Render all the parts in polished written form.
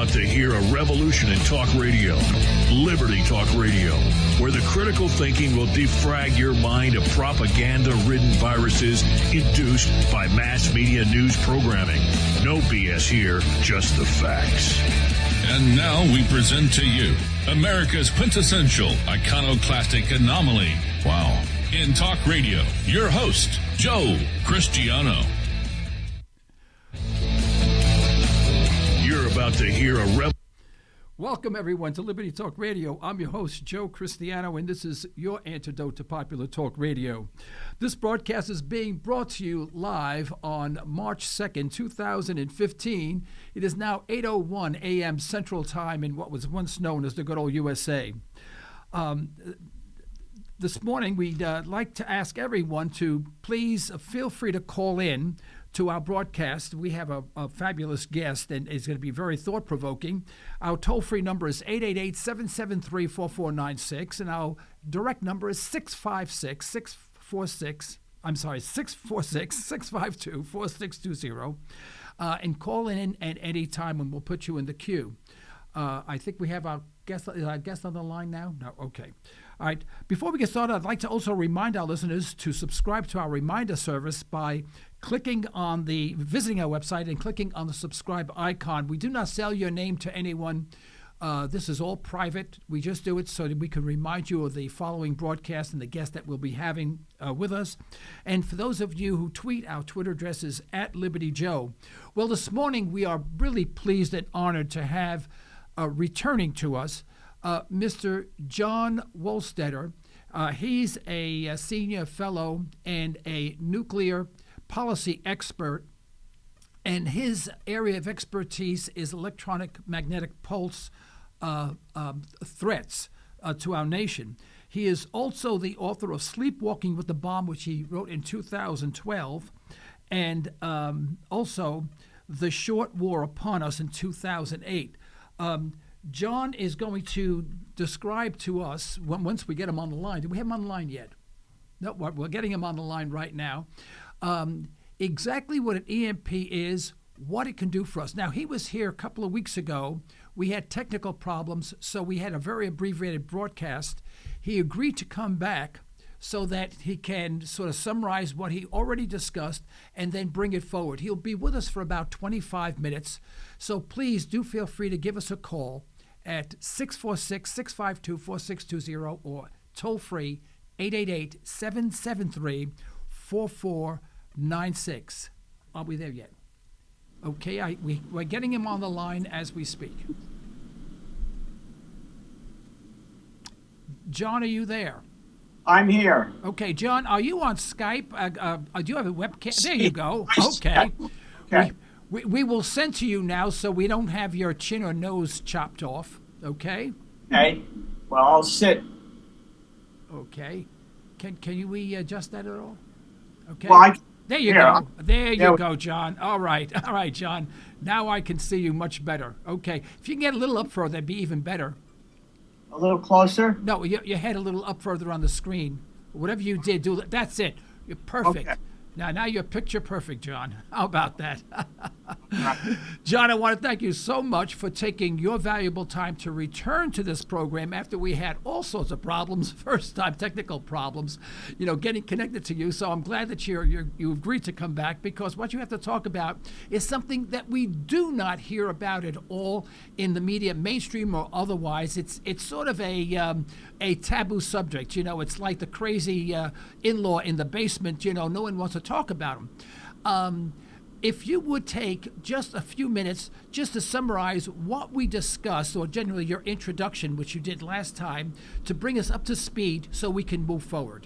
about to hear a revolution in talk radio, Liberty Talk Radio, where the critical thinking will defrag your mind of propaganda-ridden viruses induced by mass media news programming. No BS here, just the facts. And now we present to you America's quintessential iconoclastic anomaly. Wow. In talk radio, your host, Joe Cristiano. You're about to hear a Welcome, everyone, to Liberty Talk Radio. I'm your host, Joe Cristiano, and this is your antidote to popular talk radio. This broadcast is being brought to you live on March 2nd, 2015. It is now 8:01 a.m. Central Time in what was once known as the good old USA. This morning, we'd like to ask everyone to please feel free to call in to our broadcast. We have a fabulous guest, and it's going to be very thought-provoking. Our toll-free number is 888-773-4496, and our direct number is 646-652-4620. And call in at any time, and we'll put you in the queue. I think we have our guest on the line now? No? Okay. All right. Before we get started, I'd like to also remind our listeners to subscribe to our reminder service by visiting our website and clicking on the subscribe icon. We do not sell your name to anyone. This is all private. We just do it so that we can remind you of the following broadcast and the guest that we'll be having with us. And for those of you who tweet, our Twitter address is @LibertyJoe. Well, this morning we are really pleased and honored to have returning to us Mr. John Wohlstetter. He's a senior fellow and a nuclear policy expert, and his area of expertise is electromagnetic pulse threats to our nation. He is also the author of Sleepwalking with the Bomb, which he wrote in 2012, and also The Short War Upon Us in 2008. John is going to describe to us, once we get him on the line. Do we have him on the line yet? No, we're getting him on the line right now. Exactly what an EMP is, what it can do for us. Now, he was here a couple of weeks ago. We had technical problems, so we had a very abbreviated broadcast. He agreed to come back so that he can sort of summarize what he already discussed and then bring it forward. He'll be with us for about 25 minutes, so please do feel free to give us a call at 646-652-4620 or toll-free 888-773-4496. Are we there yet? Okay, we're getting him on the line as we speak. John, are you there? I'm here. Okay, John, are you on Skype? Do you have a webcam? There you go. Okay. Okay. We will send to you now so we don't have your chin or nose chopped off, okay? Okay. Well, I'll sit. Okay. Can we adjust that at all? Okay. Well, there you go. There you go, John. All right, John. Now I can see you much better. Okay. If you can get a little up further, that'd be even better. A little closer? No, your head a little up further on the screen. Whatever you did, do that's it. You're perfect. Okay. Now you're picture perfect, John. How about that? John, I want to thank you so much for taking your valuable time to return to this program after we had all sorts of problems, first time technical problems, getting connected to you. So I'm glad that you agreed to come back, because what you have to talk about is something that we do not hear about at all in the media, mainstream or otherwise. It's sort of a taboo subject. It's like the crazy in-law in the basement. No one wants to talk about them. If you would take just a few minutes just to summarize what we discussed, or generally your introduction, which you did last time, to bring us up to speed so we can move forward.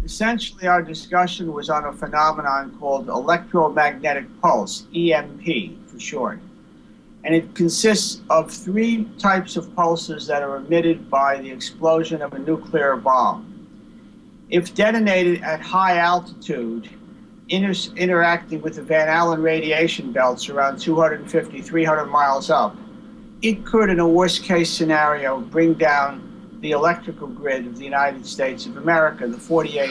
Essentially, our discussion was on a phenomenon called Electromagnetic Pulse, EMP for short. And it consists of three types of pulses that are emitted by the explosion of a nuclear bomb. If detonated at high altitude, interacting with the Van Allen radiation belts around 250, 300 miles up, it could, in a worst-case scenario, bring down the electrical grid of the United States of America, the 48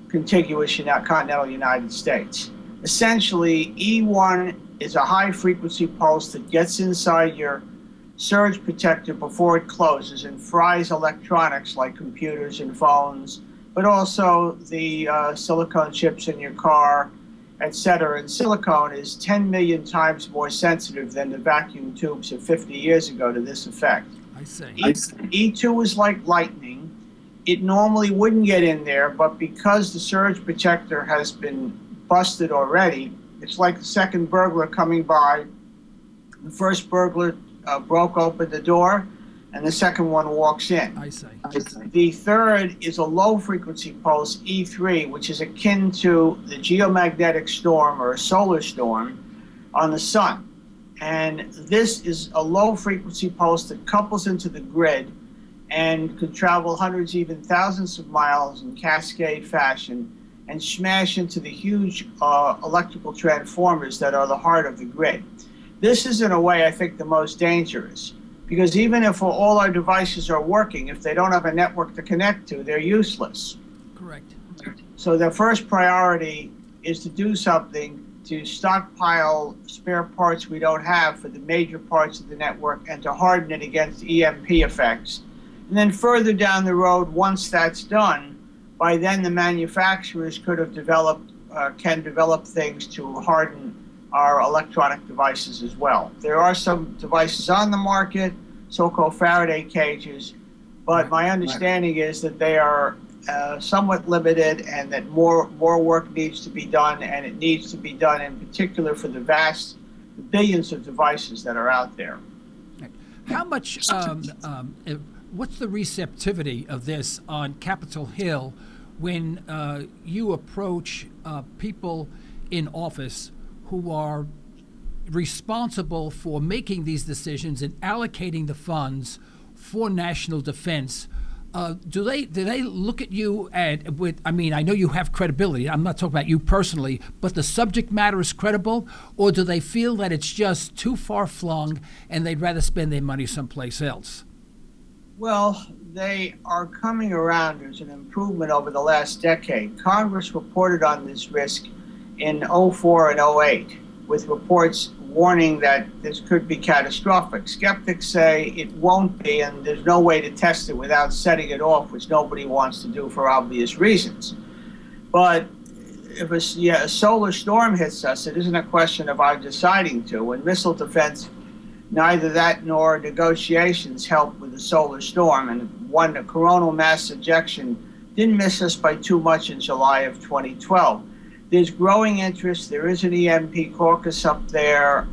contiguous continental United States. Essentially, E1 is a high frequency pulse that gets inside your surge protector before it closes and fries electronics like computers and phones, but also the silicone chips in your car, etc. And silicone is 10 million times more sensitive than the vacuum tubes of 50 years ago to this effect. I see. E2 is like lightning. It normally wouldn't get in there, but because the surge protector has been busted already, it's like the second burglar coming by. The first burglar broke open the door, and the second one walks in. I see. The third is a low-frequency pulse, E3, which is akin to the geomagnetic storm or a solar storm on the sun. And this is a low-frequency pulse that couples into the grid and could travel hundreds, even thousands of miles in cascade fashion and smash into the huge electrical transformers that are the heart of the grid. This is, in a way, I think, the most dangerous, because even if all our devices are working, if they don't have a network to connect to, they're useless. Correct. So the first priority is to do something to stockpile spare parts we don't have for the major parts of the network and to harden it against EMP effects. And then further down the road, once that's done, by then the manufacturers could have can develop things to harden our electronic devices as well. There are some devices on the market, so-called Faraday cages, but my understanding is that they are somewhat limited and that more work needs to be done, and it needs to be done in particular for the billions of devices that are out there. How much, what's the receptivity of this on Capitol Hill when you approach people in office who are responsible for making these decisions and allocating the funds for national defense? Do they look at you I mean, I know you have credibility. I'm not talking about you personally, but the subject matter is credible, or do they feel that it's just too far flung and they'd rather spend their money someplace else? Well, they are coming around. There's an improvement over the last decade. Congress reported on this risk in 04 and 08 with reports warning that this could be catastrophic. Skeptics say it won't be, and there's no way to test it without setting it off, which nobody wants to do for obvious reasons. But if a solar storm hits us, it isn't a question of our deciding to. And missile defense, neither that nor negotiations help with the solar storm. And a coronal mass ejection didn't miss us by too much in July of 2012. There's growing interest. There is an EMP caucus up there.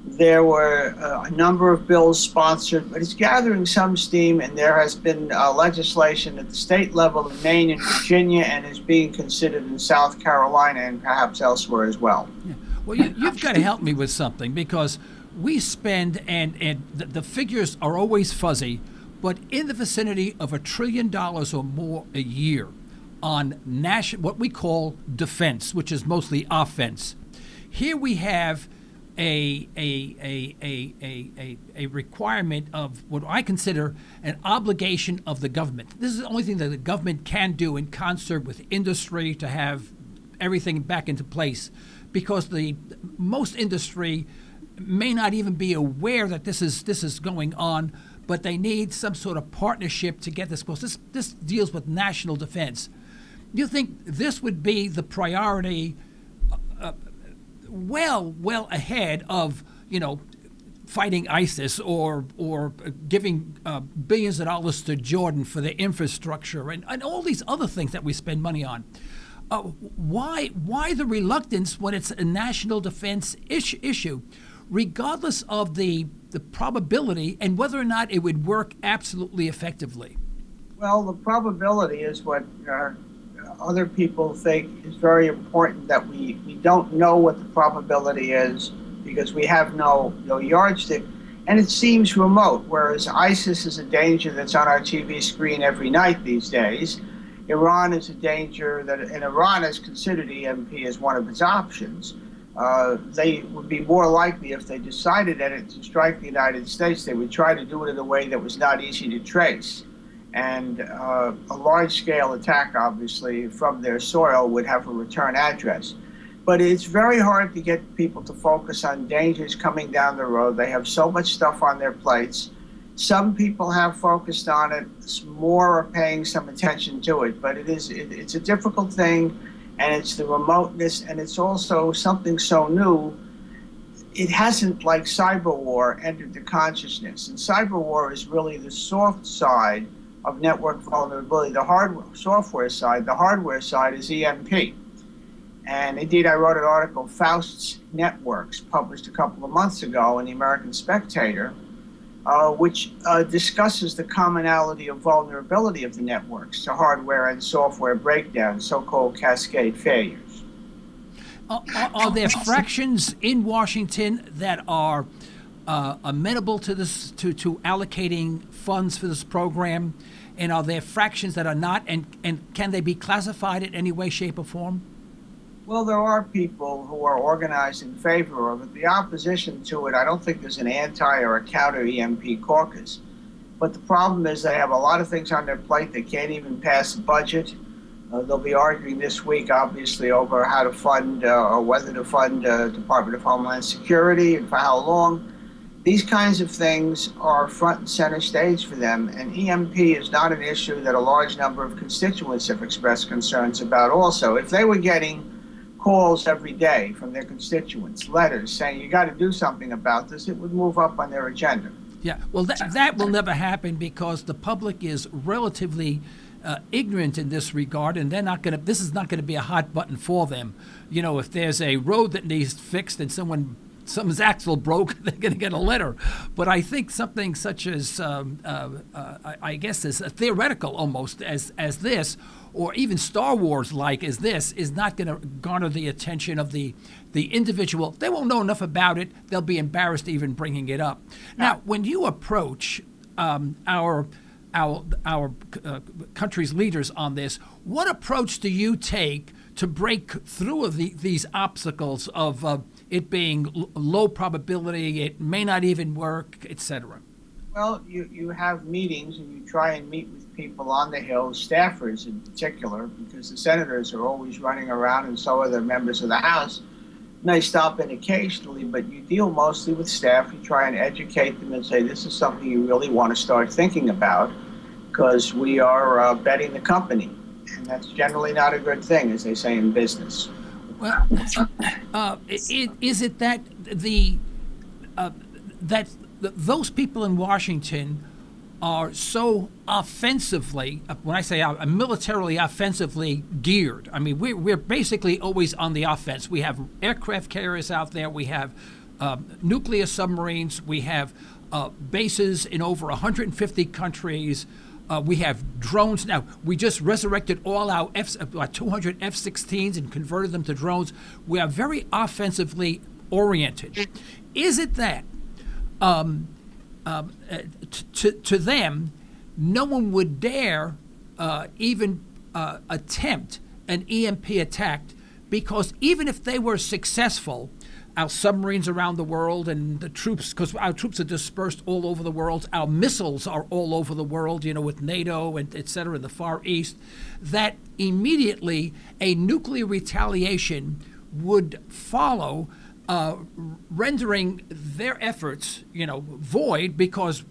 There were a number of bills sponsored, but it's gathering some steam, and there has been legislation at the state level in Maine and Virginia, and is being considered in South Carolina and perhaps elsewhere as well. Yeah. Well, you've got to help me with something, because we spend, and the figures are always fuzzy, but in the vicinity of $1 trillion or more a year on what we call defense, which is mostly offense. Here we have a requirement of what I consider an obligation of the government. This is the only thing that the government can do in concert with industry to have everything back into place, because most industry may not even be aware that this is going on, but they need some sort of partnership to get this. Because this deals with national defense. Do you think this would be the priority well ahead of, fighting ISIS or giving billions of dollars to Jordan for the infrastructure and all these other things that we spend money on? Why the reluctance when it's a national defense issue, regardless of the probability and whether or not it would work absolutely effectively? Well, the probability is what other people think is very important, that we don't know what the probability is because we have no yardstick, and it seems remote, whereas ISIS is a danger that's on our TV screen every night these days. Iran is a danger and Iran has considered EMP as one of its options. They would be more likely, if they decided to strike the United States, they would try to do it in a way that was not easy to trace. And a large-scale attack, obviously, from their soil would have a return address. But it's very hard to get people to focus on dangers coming down the road. They have so much stuff on their plates. Some people have focused on it, more are paying some attention to it, but it's a difficult thing, and it's the remoteness, and it's also something so new. It hasn't, like cyber war, entered the consciousness. And cyber war is really the soft side of network vulnerability. The software side, the hardware side is EMP. And indeed, I wrote an article, Faust's Networks, published a couple of months ago in the American Spectator, which discusses the commonality of vulnerability of the networks to hardware and software breakdowns, so-called cascade failures. Are there fractions in Washington that are amenable to this, to allocating funds for this program, and are there fractions that are not? And can they be classified in any way, shape, or form? Well, there are people who are organized in favor of it. The opposition to it, I don't think there's an anti or a counter EMP caucus. But the problem is they have a lot of things on their plate. They can't even pass a budget. They'll be arguing this week, obviously, over how to fund or whether to fund Department of Homeland Security and for how long. These kinds of things are front and center stage for them, and EMP is not an issue that a large number of constituents have expressed concerns about also. If they were getting calls every day from their constituents, letters saying you got to do something about this, it would move up on their agenda. Yeah, well, that will never happen because the public is relatively ignorant in this regard, and they're not going to. This is not going to be a hot button for them. You know, if there's a road that needs fixed and someone's axle broke, they're going to get a letter. But I think something such as, I guess, as theoretical almost as this, or even Star Wars like as this, is not going to garner the attention of the individual. They won't know enough about it. They'll be embarrassed even bringing it up. Now, when you approach our country's leaders on this, what approach do you take to break through of these obstacles of it being low probability, it may not even work, etc.? Well, you have meetings and you try and meet with people on the Hill, staffers in particular, because the senators are always running around and so are the members of the House. They stop in occasionally, but you deal mostly with staff. You try and educate them and say, this is something you really want to start thinking about because we are betting the company. And that's generally not a good thing, as they say in business. Well, is it that those people in Washington are so offensively, when I say militarily offensively geared? I mean, we're basically always on the offense. We have aircraft carriers out there. We have nuclear submarines. We have bases in over 150 countries. We have drones. Now, we just resurrected all our 200 F-16s and converted them to drones. We are very offensively oriented. Is it that to them, no one would dare even attempt an EMP attack because even if they were successful, our submarines around the world and the troops, because our troops are dispersed all over the world, our missiles are all over the world, you know, with NATO and et cetera in the Far East, that immediately a nuclear retaliation would follow, rendering their efforts, you know, void because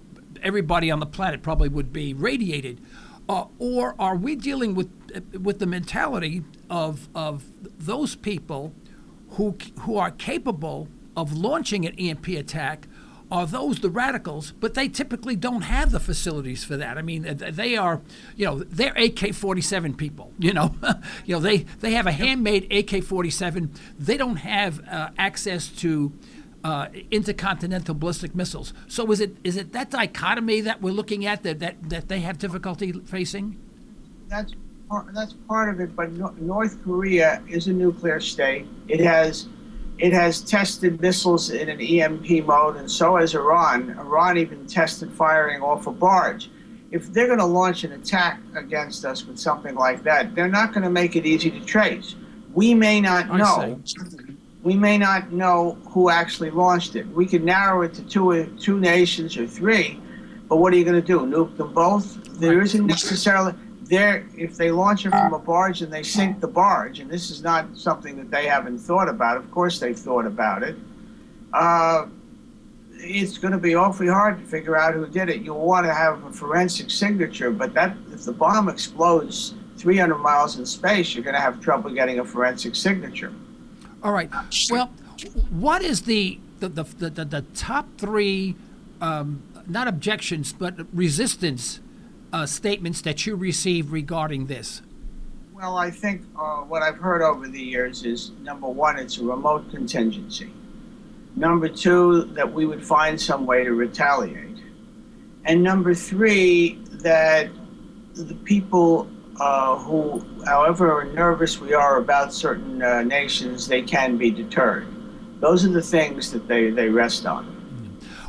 everybody on the planet probably would be radiated. Or are we dealing with the mentality of those people who are capable of launching an EMP attack? Are those the radicals? But they typically don't have the facilities for that. I mean, they are, you know, they're AK-47 people. You know, they have a handmade AK-47. They don't have access to intercontinental ballistic missiles. So is it that dichotomy that we're looking at that they have difficulty facing? That's part of it. But North Korea is a nuclear state. It has tested missiles in an EMP mode, and so has Iran. Iran even tested firing off a barge. If they're going to launch an attack against us with something like that, they're not going to make it easy to trace. We may not know. We may not know who actually launched it. We could narrow it to two nations or three, but what are you going to do? Nuke them both? There isn't necessarily. if they launch it from a barge and they sink the barge, and this is not something that they haven't thought about, of course they've thought about it, it's going to be awfully hard to figure out who did it. You'll want to have a forensic signature, but if the bomb explodes 300 miles in space, you're going to have trouble getting a forensic signature. All right. Well, what is the top three, not objections, but resistance statements that you received regarding this? Well, I think what I've heard over the years is, number one, it's a remote contingency. Number two, that we would find some way to retaliate. And number three, that the people who, however nervous we are about certain nations, they can be deterred. Those are the things that they rest on.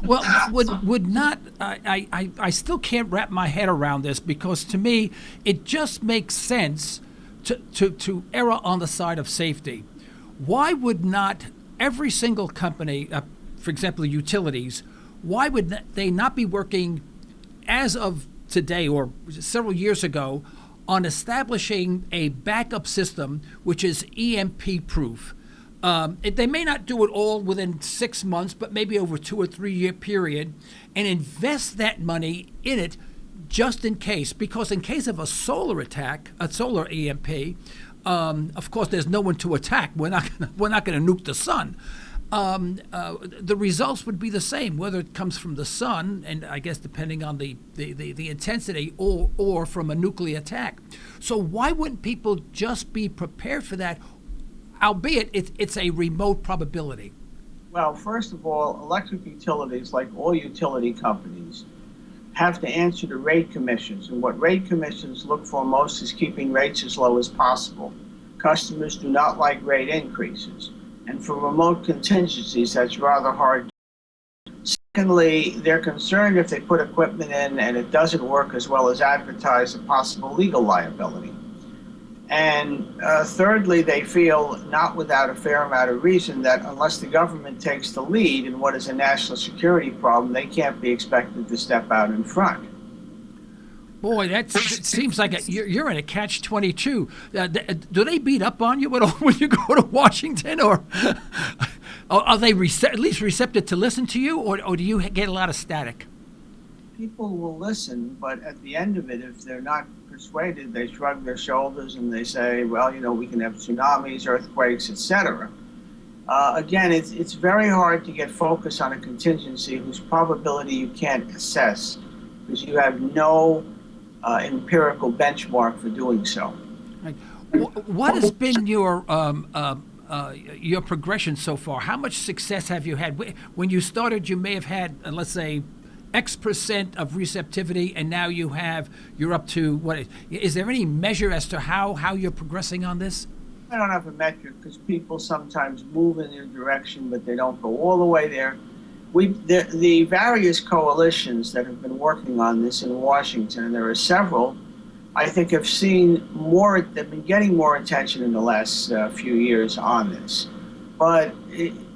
Well, would not I still can't wrap my head around this, because to me it just makes sense to err on the side of safety. Why would not every single company, for example, utilities, why would they not be working as of today or several years ago on establishing a backup system which is EMP proof? They may not do it all within 6 months, but maybe over 2 or 3 year period, and invest that money in it just in case. Because in case of a solar attack, a solar EMP, of course there's no one to attack. We're not going to nuke the sun. The results would be the same, whether it comes from the sun, and I guess depending on the intensity, or from a nuclear attack. So why wouldn't people just be prepared for that, albeit it's a remote probability? Well, first of all, electric utilities, like all utility companies, have to answer to rate commissions. And what rate commissions look for most is keeping rates as low as possible. Customers do not like rate increases. And for remote contingencies, that's rather hard. Secondly, they're concerned if they put equipment in and it doesn't work as well as advertised, a possible legal liability. And thirdly, they feel, not without a fair amount of reason, that unless the government takes the lead in what is a national security problem, they can't be expected to step out in front. Boy, it seems like you're in a catch-22. Do they beat up on you at all when you go to Washington, or are they at least receptive to listen to you, or do you get a lot of static? People will listen, but at the end of it, if they're not persuaded, they shrug their shoulders and they say, well, we can have tsunamis, earthquakes, etc. Again, it's very hard to get focus on a contingency whose probability you can't assess, because you have no empirical benchmark for doing so. Right. What has been your progression so far? How much success have you had? When you started, you may have had, let's say, X% of receptivity, and now you're up to what? Is there any measure as to how you're progressing on this? I don't have a metric, because people sometimes move in your direction, but they don't go all the way there. The various coalitions that have been working on this in Washington, and there are several, I think have they've been getting more attention in the last few years on this. But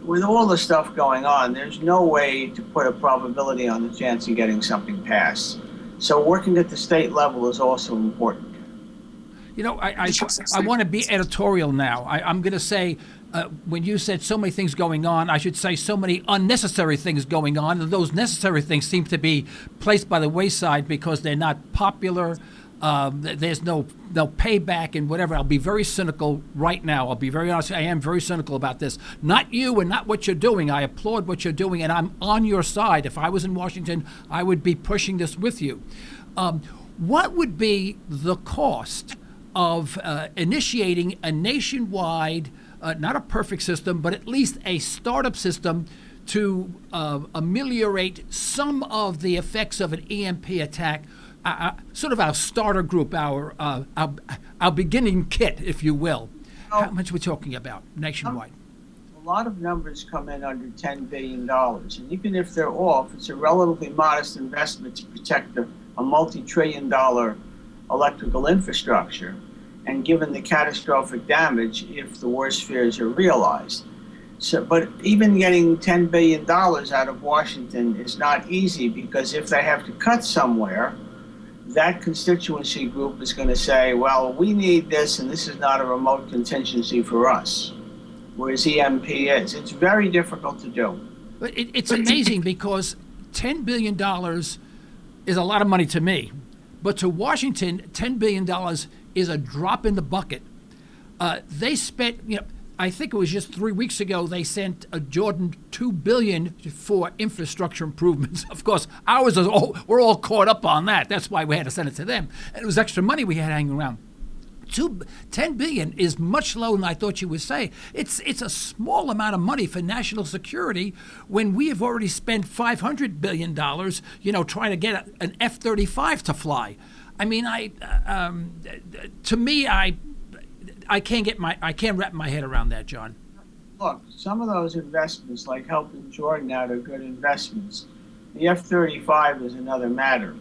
with all the stuff going on, there's no way to put a probability on the chance of getting something passed. So working at the state level is also important. I want to be editorial now. I'm going to say, when you said so many things going on, I should say so many unnecessary things going on, and those necessary things seem to be placed by the wayside because they're not popular. There's no payback and whatever. I'll be very cynical right now. I'll be very honest. I am very cynical about this. Not you and not what you're doing. I applaud what you're doing, and I'm on your side. If I was in Washington, I would be pushing this with you. What would be the cost of initiating a nationwide, not a perfect system, but at least a startup system to ameliorate some of the effects of an EMP attack? Sort of our starter group, our beginning kit, if you will. How much are we talking about nationwide? A lot of numbers come in under $10 billion. And even if they're off, it's a relatively modest investment to protect a multi-trillion-dollar electrical infrastructure. And given the catastrophic damage, if the worst fears are realized. But even getting $10 billion out of Washington is not easy, because if they have to cut somewhere, that constituency group is going to say, well, we need this, and this is not a remote contingency for us, whereas EMP is. It's very difficult to do. But it's amazing because $10 billion is a lot of money to me. But to Washington, $10 billion is a drop in the bucket. They spent, I think it was just 3 weeks ago, they sent Jordan $2 billion for infrastructure improvements. Of course, ours is we're all caught up on that. That's why we had to send it to them. And it was extra money we had hanging around. $10 billion is much lower than I thought you would say. It's a small amount of money for national security when we have already spent $500 billion, trying to get an F-35 to fly. I mean, to me, I can't wrap my head around that, John. Look, some of those investments, like helping Jordan out, are good investments. The F-35 is another matter.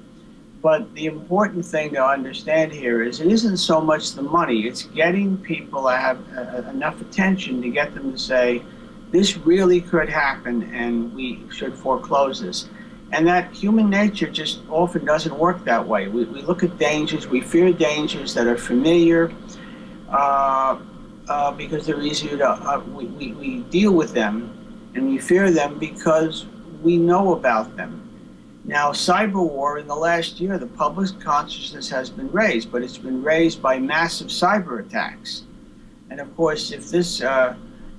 But the important thing to understand here is it isn't so much the money, it's getting people to have enough attention to get them to say, this really could happen and we should foreclose this. And that human nature just often doesn't work that way. We look at dangers, we fear dangers that are familiar because they're easier to, we deal with them and we fear them because we know about them. Now, cyber war, in the last year, the public consciousness has been raised, but it's been raised by massive cyber attacks. And of course, if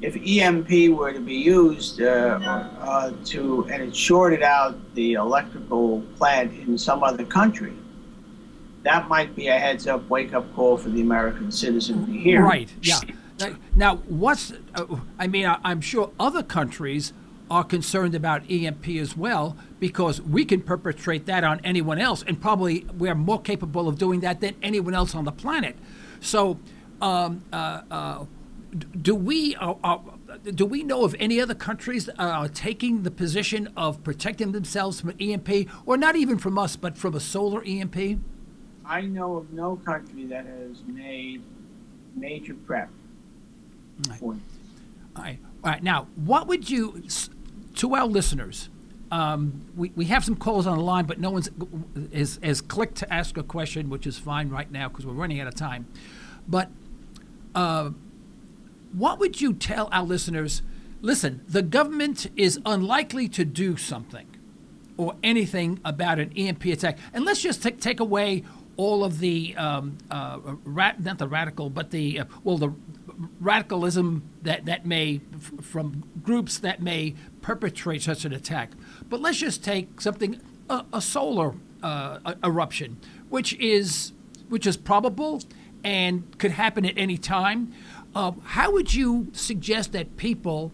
EMP were to be used and it shorted out the electrical plant in some other country, that might be a heads-up, wake-up call for the American citizen to hear. Right, yeah. Now, I'm sure other countries are concerned about EMP as well, because we can perpetrate that on anyone else, and probably we're more capable of doing that than anyone else on the planet. So, do we know of any other countries that are taking the position of protecting themselves from EMP, or not even from us, but from a solar EMP? I know of no country that has made major prep for this. All right. Now, what would you, to our listeners, we have some calls on the line, but no one's has clicked to ask a question, which is fine right now because we're running out of time. But what would you tell our listeners? Listen, the government is unlikely to do something or anything about an EMP attack. And let's just take away all of the, not the radical, but the radicalism that may, from groups that may perpetrate such an attack. But let's just take something, a solar eruption, which is probable and could happen at any time. How would you suggest that people,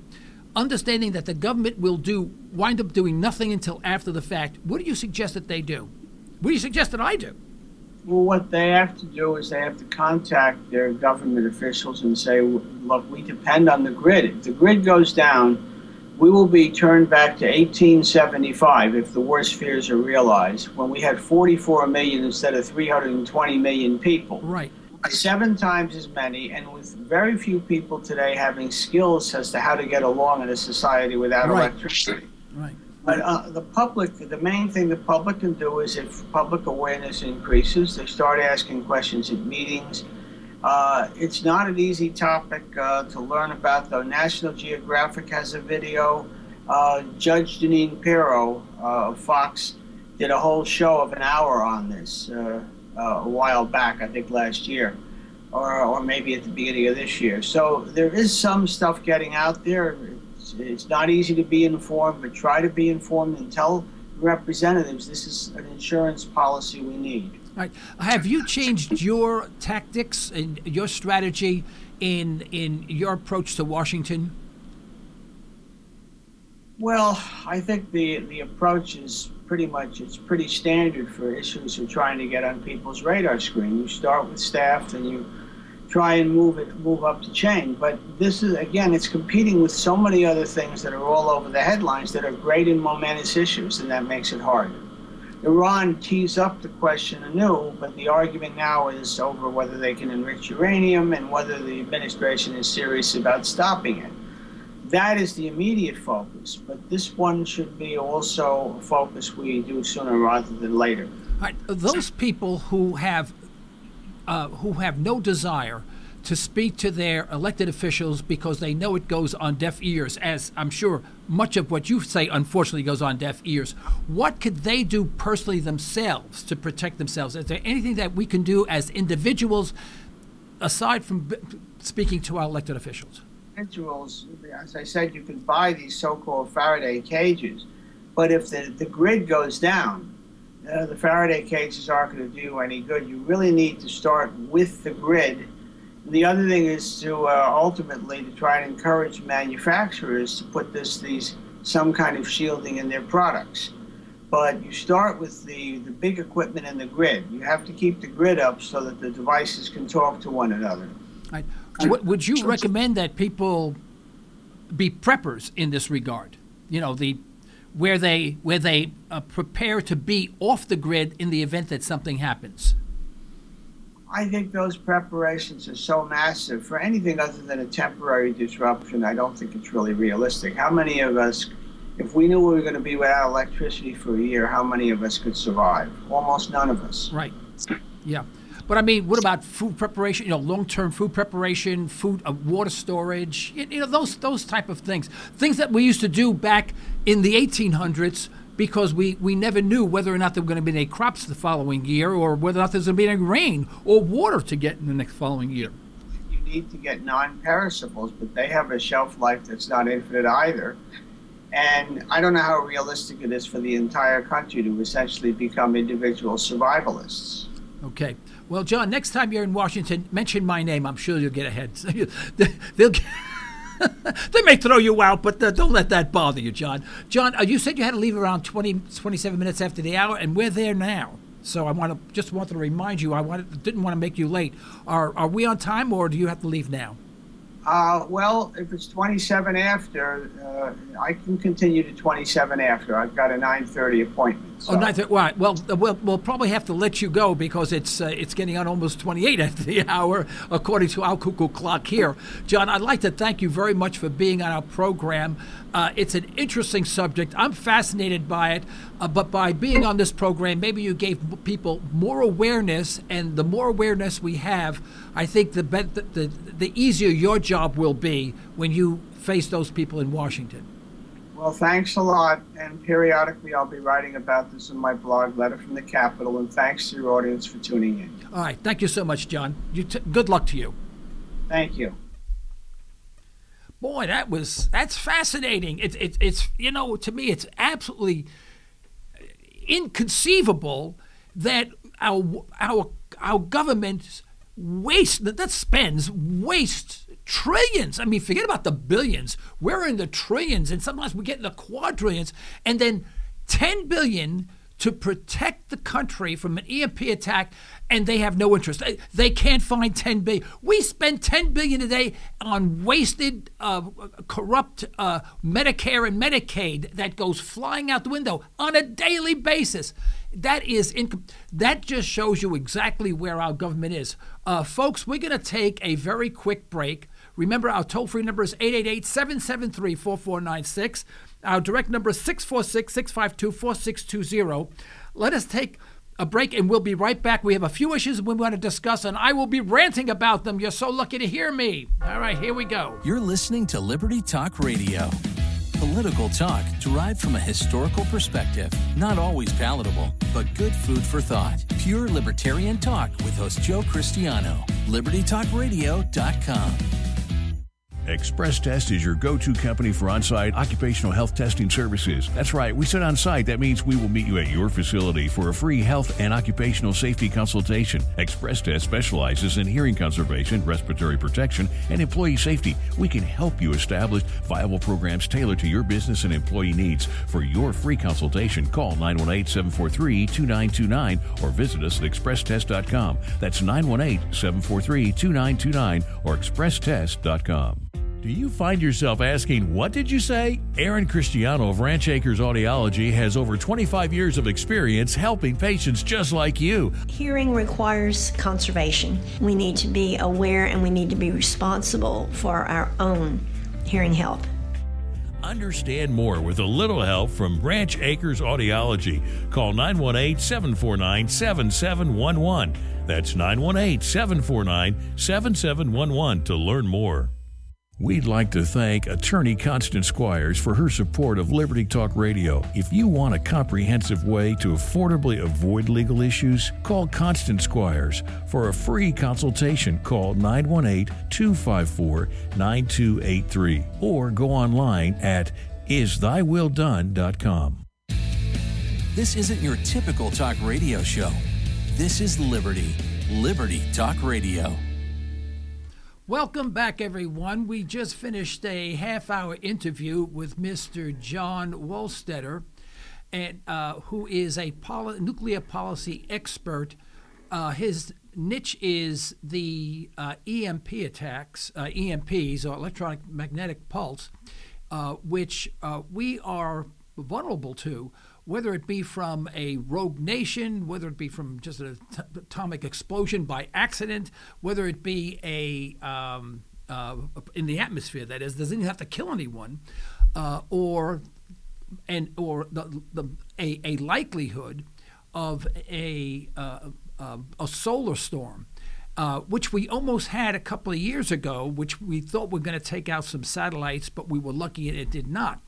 understanding that the government will wind up doing nothing until after the fact, what do you suggest that they do? What do you suggest that I do? Well, what they have to do is they have to contact their government officials and say, look, we depend on the grid. If the grid goes down, we will be turned back to 1875 if the worst fears are realized, when we had 44 million instead of 320 million people. Right. 7 times as many, and with very few people today having skills as to how to get along in a society without electricity. Right. But the main thing the public can do is, if public awareness increases, they start asking questions at meetings. It's not an easy topic to learn about, though. National Geographic has a video. Judge Jeanine Pirro of Fox did a whole show of an hour on this a while back, I think last year, or maybe at the beginning of this year. So there is some stuff getting out there. It's not easy to be informed, but try to be informed and tell representatives this is an insurance policy we need. All right. Have you changed your tactics and your strategy in your approach to Washington? Well, I think the approach is pretty standard for issues you're trying to get on people's radar screen. You start with staff and you try and move up the chain. But this is, again, it's competing with so many other things that are all over the headlines that are great and momentous issues, and that makes it hard. Iran tees up the question anew, but the argument now is over whether they can enrich uranium and whether the administration is serious about stopping it. That is the immediate focus, but this one should be also a focus we do sooner rather than later. All right, those people who have no desire to speak to their elected officials because they know it goes on deaf ears, as I'm sure much of what you say unfortunately goes on deaf ears. What could they do personally themselves to protect themselves? Is there anything that we can do as individuals aside from speaking to our elected officials? Individuals, as I said, you can buy these so-called Faraday cages, but if the grid goes down, the Faraday cages aren't going to do any good. You really need to start with the grid. The other thing is to ultimately to try and encourage manufacturers to put some kind of shielding in their products. But you start with the big equipment in the grid. You have to keep the grid up so that the devices can talk to one another. Right. Would you recommend that people be preppers in this regard? You know, where they prepare to be off the grid in the event that something happens? I think those preparations are so massive. For anything other than a temporary disruption, I don't think it's really realistic. How many of us, if we knew we were going to be without electricity for a year, how many of us could survive? Almost none of us. Right. Yeah. But I mean, what about food preparation? You know, long-term food preparation, water storage. You know, those type of things. Things that we used to do back in the 1800s because we never knew whether or not there were going to be any crops the following year, or whether or not there's going to be any rain or water to get in the next following year. You need to get non-perishables, but they have a shelf life that's not infinite either. And I don't know how realistic it is for the entire country to essentially become individual survivalists. Okay. Well, John, next time you're in Washington, mention my name. I'm sure you'll get ahead. They may throw you out, but don't let that bother you, John. John, you said you had to leave around 27 minutes after the hour, and we're there now. So I wanted to remind you, didn't want to make you late. Are we on time, or do you have to leave now? Well, if it's 27 after, I can continue to 27 after. I've got a 9:30 appointment. So. Oh, 9:30. Right. Well, we'll probably have to let you go because it's getting on almost 28 after the hour, according to our cuckoo clock here. John, I'd like to thank you very much for being on our program. It's an interesting subject. I'm fascinated by it, but by being on this program, maybe you gave people more awareness, and the more awareness we have, I think the easier your job will be when you face those people in Washington. Well, thanks a lot, and periodically I'll be writing about this in my blog, Letter from the Capitol, and thanks to your audience for tuning in. All right. Thank you so much, John. Good luck to you. Thank you. Boy, that's fascinating. It's you know, to me, it's absolutely inconceivable that our government wastes trillions. I mean, forget about the billions. We're in the trillions, and sometimes we get in the quadrillions, and then $10 billion to protect the country from an EMP attack, and they have no interest. They can't find $10 billion. We spend $10 billion a day on wasted, corrupt Medicare and Medicaid that goes flying out the window on a daily basis. That just shows you exactly where our government is. Folks, we're going to take a very quick break. Remember, our toll-free number is 888-773-4496. Our direct number is 646-652-4620. Let us take a break, and we'll be right back. We have a few issues we want to discuss, and I will be ranting about them. You're so lucky to hear me. All right, here we go. You're listening to Liberty Talk Radio. Political talk derived from a historical perspective. Not always palatable, but good food for thought. Pure libertarian talk with host Joe Cristiano. LibertyTalkRadio.com. Express Test is your go-to company for on-site occupational health testing services. That's right, we said on-site. That means we will meet you at your facility for a free health and occupational safety consultation. Express Test specializes in hearing conservation, respiratory protection, and employee safety. We can help you establish viable programs tailored to your business and employee needs. For your free consultation, call 918-743-2929 or visit us at expresstest.com. That's 918-743-2929 or expresstest.com. Do you find yourself asking, what did you say? Aaron Cristiano of Ranch Acres Audiology has over 25 years of experience helping patients just like you. Hearing requires conservation. We need to be aware and we need to be responsible for our own hearing health. Understand more with a little help from Branch Acres Audiology. Call 918-749-7711. That's 918-749-7711 to learn more. We'd like to thank attorney Constance Squires for her support of Liberty Talk Radio. If you want a comprehensive way to affordably avoid legal issues, call Constance Squires. For a free consultation, call 918-254-9283 or go online at isthyWillDone.com. This isn't your typical talk radio show. This is Liberty Talk Radio. Welcome back, everyone. We just finished a half-hour interview with Mr. John Wohlstetter, and who is a nuclear policy expert. His niche is the EMP attacks, EMPs, or electromagnetic pulse, which we are vulnerable to, whether it be from a rogue nation, whether it be from just an atomic explosion by accident, whether it be in the atmosphere, that is, doesn't even have to kill anyone, or a likelihood of a solar storm, which we almost had a couple of years ago, which we thought were going to take out some satellites, but we were lucky it did not.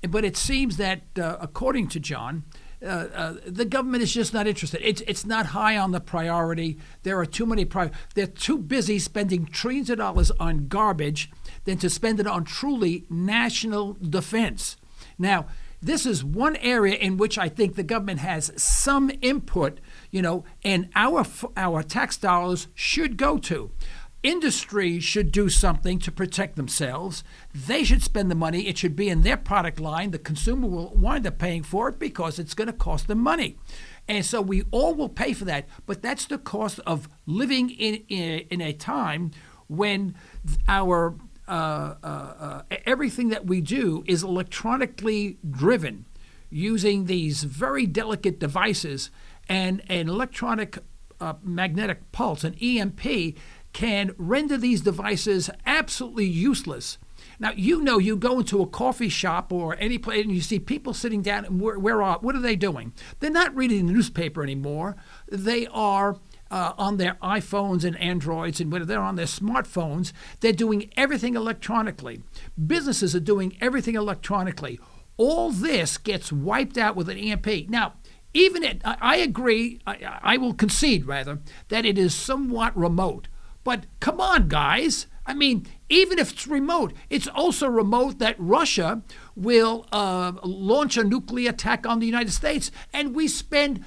But it seems that, according to John, the government is just not interested. It's not high on the priority. There are too many they're too busy spending trillions of dollars on garbage than to spend it on truly national defense. Now, this is one area in which I think the government has some input, and our tax dollars should go to. Industry should do something to protect themselves. They should spend the money. It should be in their product line. The consumer will wind up paying for it because it's going to cost them money. And so we all will pay for that. But that's the cost of living in a time when our everything that we do is electronically driven using these very delicate devices, and an electronic magnetic pulse, an EMP, can render these devices absolutely useless. Now, you go into a coffee shop or any place and you see people sitting down, and what are they doing? They're not reading the newspaper anymore. They are on their iPhones and Androids, and whether they're on their smartphones, they're doing everything electronically. Businesses are doing everything electronically. All this gets wiped out with an EMP. Now, I agree, I will concede, rather, that it is somewhat remote. But come on, guys. I mean, even if it's remote, it's also remote that Russia will launch a nuclear attack on the United States, and we spend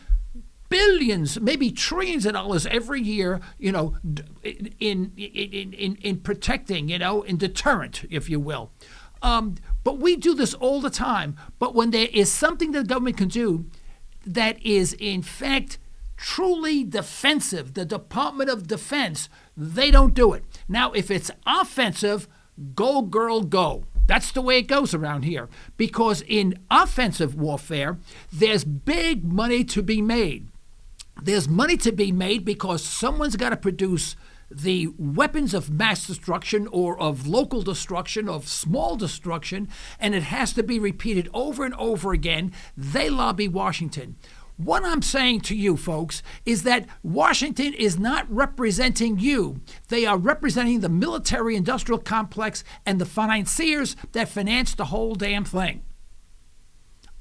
billions, maybe trillions of dollars every year, in protecting, in deterrent, if you will. But we do this all the time. But when there is something that the government can do that is, in fact, truly defensive, the Department of Defense, they don't do it. Now, if it's offensive, go, girl, go. That's the way it goes around here. Because in offensive warfare, there's big money to be made. There's money to be made because someone's got to produce the weapons of mass destruction or of local destruction, of small destruction, and it has to be repeated over and over again. They lobby Washington. What I'm saying to you, folks, is that Washington is not representing you. They are representing the military-industrial complex and the financiers that finance the whole damn thing.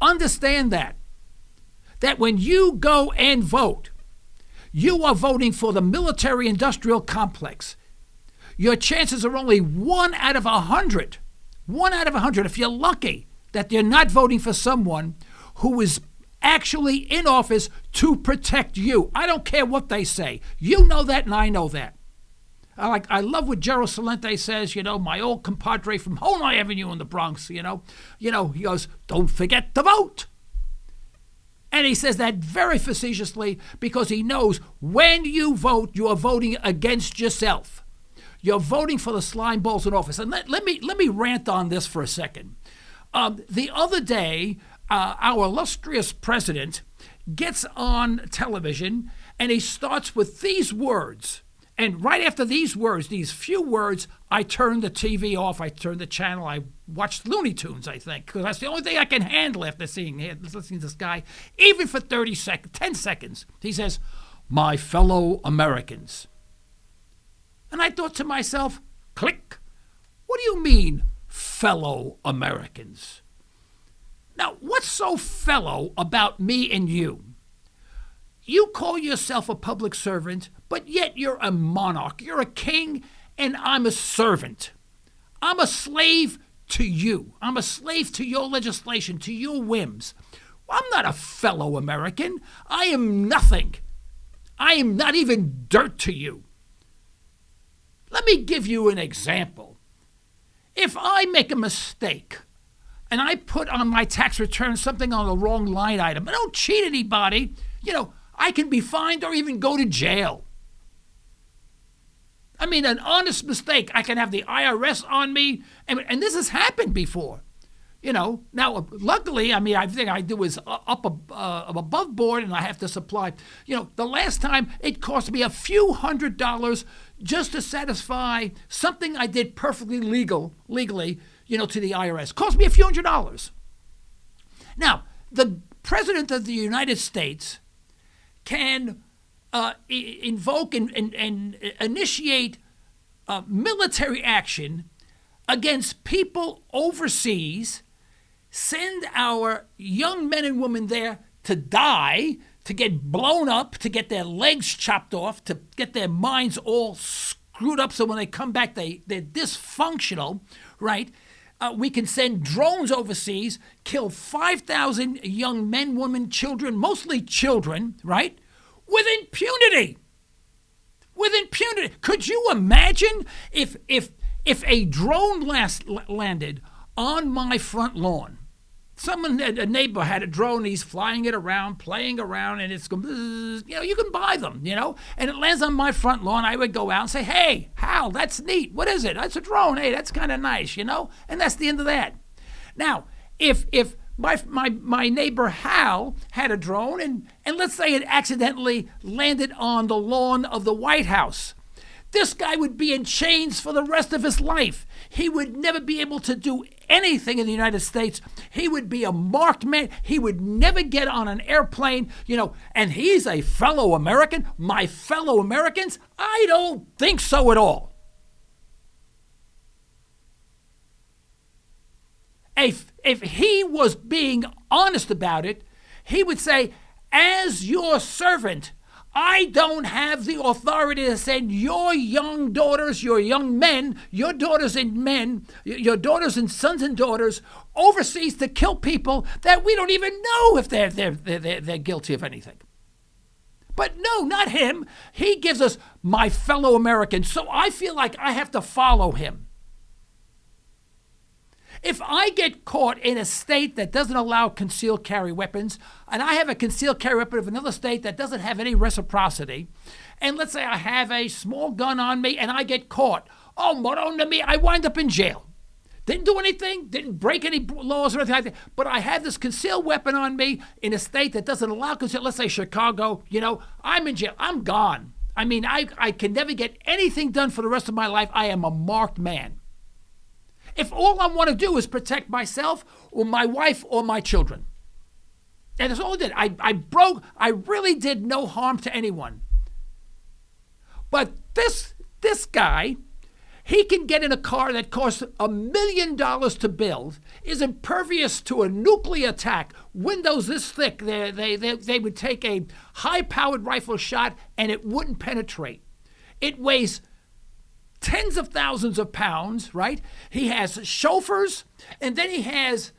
Understand that when you go and vote, you are voting for the military-industrial complex. Your chances are only 1 out of 100. 1 out of 100, if you're lucky, that you're not voting for someone who is actually in office to protect you. I don't care what they say. You know that, and I know that. I love what Gerald Celente says, my old compadre from Holloway Avenue in the Bronx, he goes, don't forget to vote. And he says that very facetiously because he knows when you vote, you are voting against yourself. You're voting for the slime balls in office. And let me rant on this for a second. The other day, our illustrious president gets on television and he starts with these words. And right after these words, these few words, I turned the TV off. I turned the channel. I watched Looney Tunes, I think, because that's the only thing I can handle after listening to this guy, even for 10 seconds. He says, "My fellow Americans." And I thought to myself, click, what do you mean, fellow Americans? Now, what's so fellow about me and you? You call yourself a public servant, but yet you're a monarch. You're a king, and I'm a servant. I'm a slave to you. I'm a slave to your legislation, to your whims. I'm not a fellow American. I am nothing. I am not even dirt to you. Let me give you an example. If I make a mistake and I put on my tax return something on the wrong line item, I don't cheat anybody, I can be fined or even go to jail. I mean, an honest mistake, I can have the IRS on me, and this has happened before. Now, luckily, I think I was up above board, and I have to supply. The last time it cost me a few $100s just to satisfy something I did perfectly legally, to the IRS. Cost me a few $100s. Now, the President of the United States can invoke and initiate military action against people overseas, send our young men and women there to die, to get blown up, to get their legs chopped off, to get their minds all screwed up so when they come back they're dysfunctional, right? We can send drones overseas, kill 5,000 young men, women, children, mostly children, right? With impunity. With impunity. Could you imagine if a drone landed on my front lawn? A neighbor had a drone, he's flying it around, playing around, and it's going, you can buy them, and it lands on my front lawn. I would go out and say, "Hey, Hal, that's neat. What is it?" "That's a drone. Hey, that's kind of nice, and that's the end of that. Now, if my neighbor Hal had a drone, and let's say it accidentally landed on the lawn of the White House, this guy would be in chains for the rest of his life. He would never be able to do anything in the United States. He would be a marked man. He would never get on an airplane, and he's a fellow American. My fellow Americans? I don't think so at all. If he was being honest about it, he would say, "As your servant, I don't have the authority to send your young daughters, your young men, your daughters your daughters and sons and daughters overseas to kill people that we don't even know if they're guilty of anything." But no, not him. He gives us my fellow Americans, so I feel like I have to follow him. If I get caught in a state that doesn't allow concealed carry weapons, and I have a concealed carry weapon of another state that doesn't have any reciprocity, and let's say I have a small gun on me and I get caught, to me, I wind up in jail. Didn't do anything, didn't break any laws or anything like that, but I have this concealed weapon on me in a state that doesn't allow concealed, let's say Chicago, I'm in jail, I'm gone. I can never get anything done for the rest of my life. I am a marked man. If all I want to do is protect myself or my wife or my children. And that's all I did. I really did no harm to anyone. But this guy, he can get in a car that costs $1 million to build, is impervious to a nuclear attack, windows this thick, they would take a high-powered rifle shot and it wouldn't penetrate. It weighs tens of thousands of pounds, right? He has chauffeurs, and then he has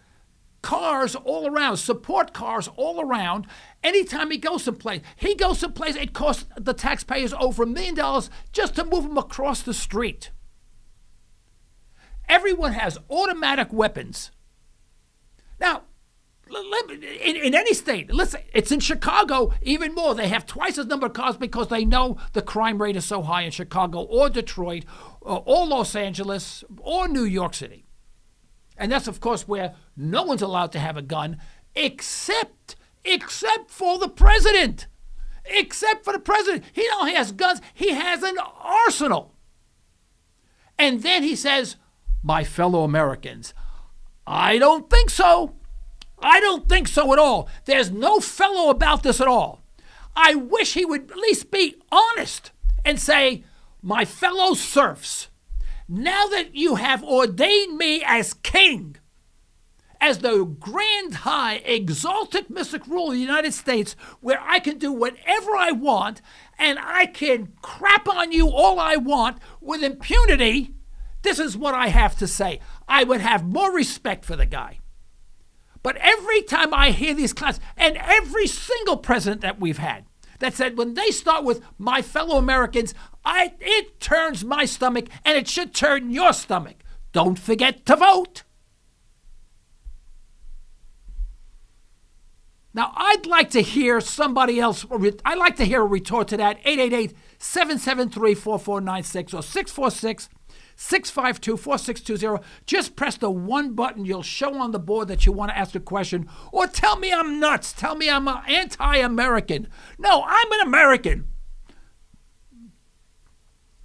cars all around, support cars all around. Anytime he goes someplace, it costs the taxpayers over $1 million just to move him across the street. Everyone has automatic weapons. Now, in any state, let's say it's in Chicago, even more. They have twice as number of cars because they know the crime rate is so high in Chicago or Detroit or Los Angeles or New York City. And that's, of course, where no one's allowed to have a gun except for the president. except for the president. He not only has guns, he has an arsenal. And then he says, my fellow Americans, I don't think so. I don't think so at all. There's no fellow about this at all. I wish he would at least be honest and say, my fellow serfs, now that you have ordained me as king, as the grand, high, exalted, mystic ruler of the United States, where I can do whatever I want and I can crap on you all I want with impunity, this is what I have to say. I would have more respect for the guy. But every time I hear these class, and every single president that we've had that said when they start with my fellow Americans, it turns my stomach, and it should turn your stomach. Don't forget to vote. Now, I'd like to hear somebody else. I'd like to hear a retort to that. 888-773-4496 or 646-652-4620. Just press the one button you'll show on the board that you want to ask a question. Or tell me I'm nuts. Tell me I'm anti-American. No, I'm an American.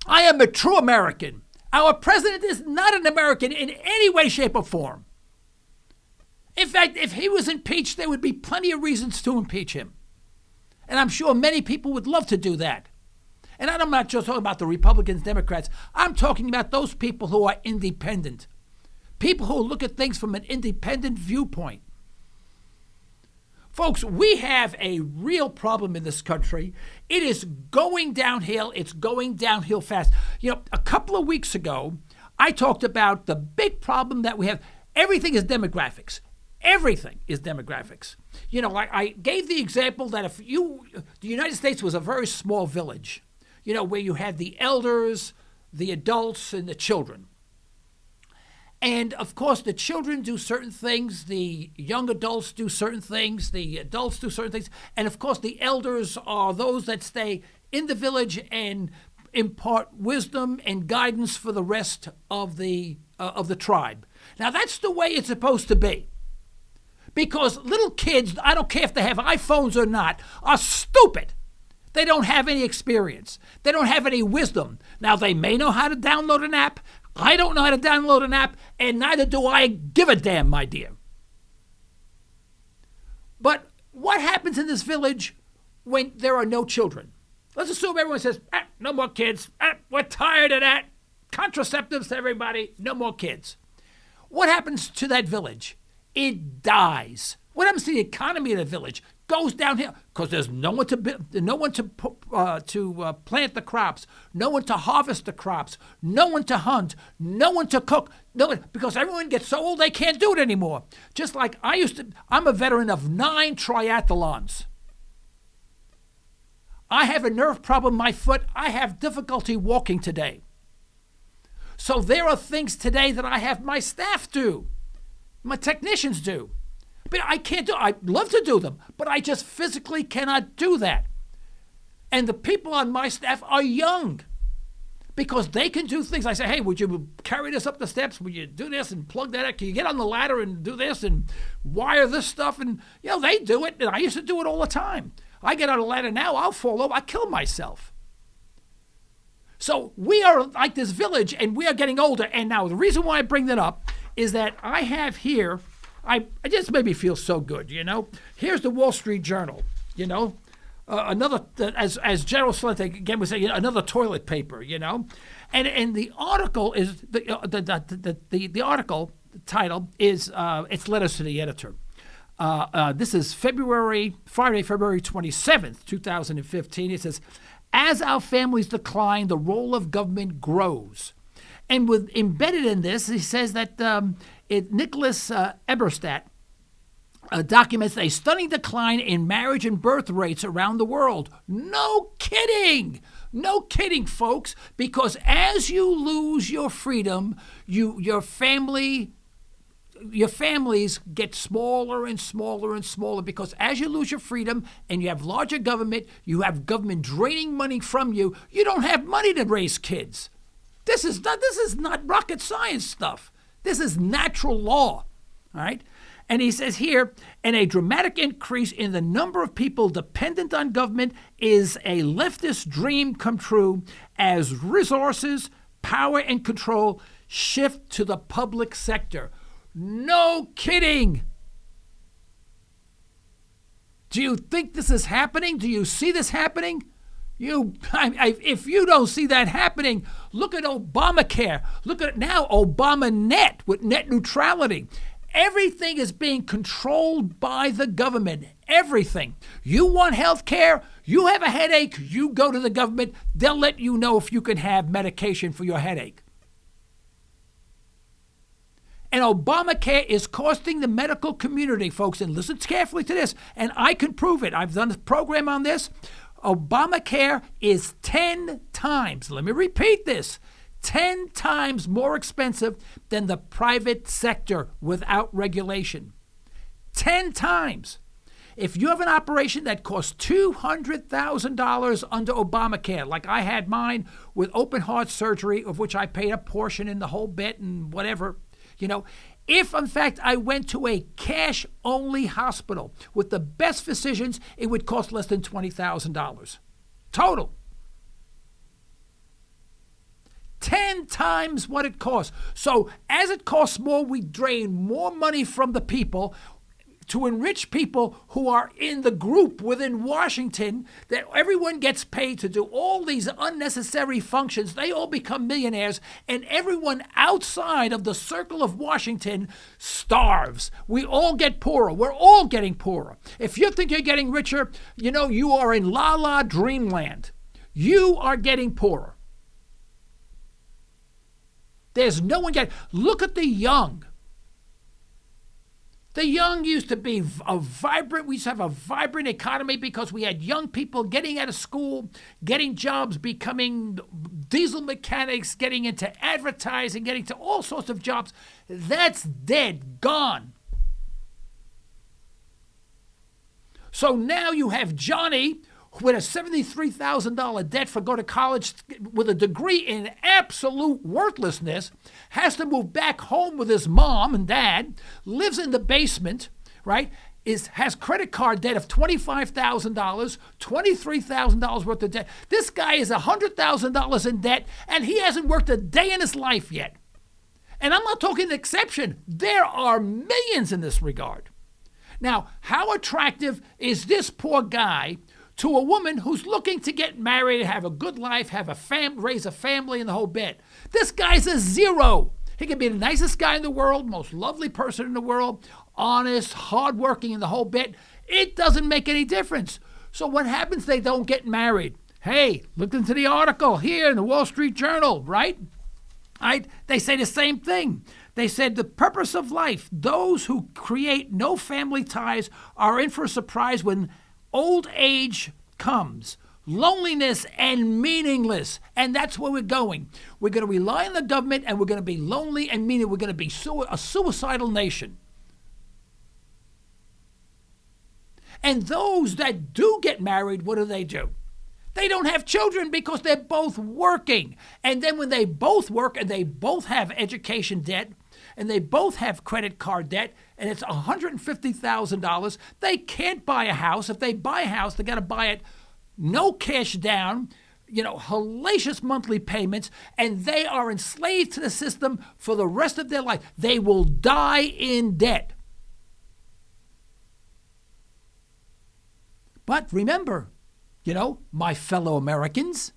I am a true American. Our president is not an American in any way, shape, or form. In fact, if he was impeached, there would be plenty of reasons to impeach him. And I'm sure many people would love to do that. And I'm not just talking about the Republicans, Democrats. I'm talking about those people who are independent. People who look at things from an independent viewpoint. Folks, we have a real problem in this country. It is going downhill. It's going downhill fast. You know, a couple of weeks ago, I talked about the big problem that we have. Everything is demographics. Everything is demographics. You know, I gave the example that the United States was a very small village, you know, where you had the elders, the adults, and the children. And, of course, the children do certain things, the young adults do certain things, the adults do certain things, and, of course, the elders are those that stay in the village and impart wisdom and guidance for the rest of the tribe. Now, that's the way it's supposed to be. Because little kids, I don't care if they have iPhones or not, are stupid. They don't have any experience. They don't have any wisdom. Now, they may know how to download an app. I don't know how to download an app, and neither do I give a damn, my dear. But what happens in this village when there are no children? Let's assume everyone says, no more kids. We're tired of that. Contraceptives to everybody. No more kids. What happens to that village? It dies. What happens to the economy of the village? Goes downhill because there's no one to plant the crops, no one to harvest the crops, no one to hunt, no one to cook, no one, because everyone gets so old they can't do it anymore. Just like I'm a veteran of 9 triathlons. I have a nerve problem in my foot. I have difficulty walking today. So there are things today that I have my staff do, my technicians do. But I can't do it. I'd love to do them, but I just physically cannot do that. And the people on my staff are young because they can do things. I say, hey, would you carry this up the steps? Would you do this and plug that up? Can you get on the ladder and do this and wire this stuff? And, you know, they do it. And I used to do it all the time. I get on a ladder now, I'll fall over, I kill myself. So we are like this village, and we are getting older. And now the reason why I bring that up is that I have here, it just made me feel so good, you know. Here's the Wall Street Journal, you know. Another, as General Salente again would say, another toilet paper, you know. And the article is, the article title is, it's letters to the editor. This is Friday, February 27th, 2015. It says, as our families decline, the role of government grows. And embedded in this, he says that Nicholas Eberstadt documents a stunning decline in marriage and birth rates around the world. No kidding! No kidding, folks, because as you lose your freedom, your families get smaller and smaller and smaller, because as you lose your freedom and you have larger government, you have government draining money from you, you don't have money to raise kids. This is not rocket science stuff. This is natural law, all right? And he says here, and a dramatic increase in the number of people dependent on government is a leftist dream come true as resources, power, and control shift to the public sector. No kidding. Do you think this is happening? Do you see this happening? If you don't see that happening, look at Obamacare. Look at now ObamaNet with net neutrality. Everything is being controlled by the government. Everything. You want health care? You have a headache? You go to the government. They'll let you know if you can have medication for your headache. And Obamacare is costing the medical community, folks, and listen carefully to this, and I can prove it. I've done a program on this. Obamacare is 10 times, let me repeat this, 10 times more expensive than the private sector without regulation. 10 times. If you have an operation that costs $200,000 under Obamacare, like I had mine with open heart surgery, of which I paid a portion in the whole bit and whatever, if in fact I went to a cash-only hospital with the best physicians, it would cost less than $20,000. Total. 10 times what it costs. So as it costs more, we drain more money from the people to enrich people who are in the group within Washington, that everyone gets paid to do all these unnecessary functions. They all become millionaires, and everyone outside of the circle of Washington starves. We all get poorer. We're all getting poorer. If you think you're getting richer, you are in la-la dreamland. You are getting poorer. There's no one getting... Look at the young. The young used to be we used to have a vibrant economy because we had young people getting out of school, getting jobs, becoming diesel mechanics, getting into advertising, getting to all sorts of jobs. That's dead, gone. So now you have Johnny with a $73,000 debt for going to college with a degree in absolute worthlessness, has to move back home with his mom and dad, lives in the basement, right? Has credit card debt of $25,000, $23,000 worth of debt. This guy is $100,000 in debt, and he hasn't worked a day in his life yet. And I'm not talking exception. There are millions in this regard. Now, how attractive is this poor guy to a woman who's looking to get married, have a good life, have a raise a family, and the whole bit? This guy's a zero. He can be the nicest guy in the world, most lovely person in the world, honest, hardworking, and the whole bit. It doesn't make any difference. So what happens? They don't get married. Hey, look into the article here in the Wall Street Journal, right? They say the same thing. They said the purpose of life, those who create no family ties are in for a surprise when old age comes, loneliness and meaningless. And that's where we're going. We're going to rely on the government, and we're going to be lonely and meaningless. We're going to be a suicidal nation. And those that do get married, what do? They don't have children because they're both working. And then when they both work and they both have education debt, and they both have credit card debt, and it's $150,000, they can't buy a house. If they buy a house, they got to buy it no cash down, hellacious monthly payments, and they are enslaved to the system for the rest of their life. They will die in debt. But remember, my fellow Americans,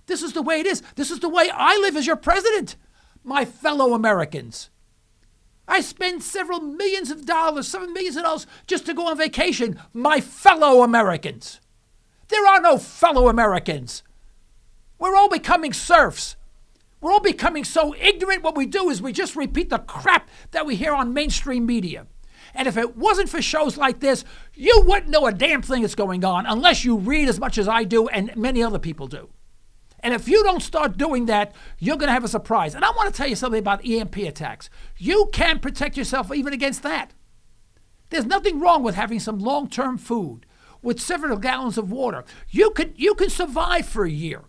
this is the way it is. This is the way I live as your president. My fellow Americans. I spend several millions of dollars, $7 million just to go on vacation. My fellow Americans. There are no fellow Americans. We're all becoming serfs. We're all becoming so ignorant. What we do is we just repeat the crap that we hear on mainstream media. And if it wasn't for shows like this, you wouldn't know a damn thing that's going on unless you read as much as I do and many other people do. And if you don't start doing that, you're going to have a surprise. And I want to tell you something about EMP attacks. You can protect yourself even against that. There's nothing wrong with having some long-term food with several gallons of water. You can survive for a year.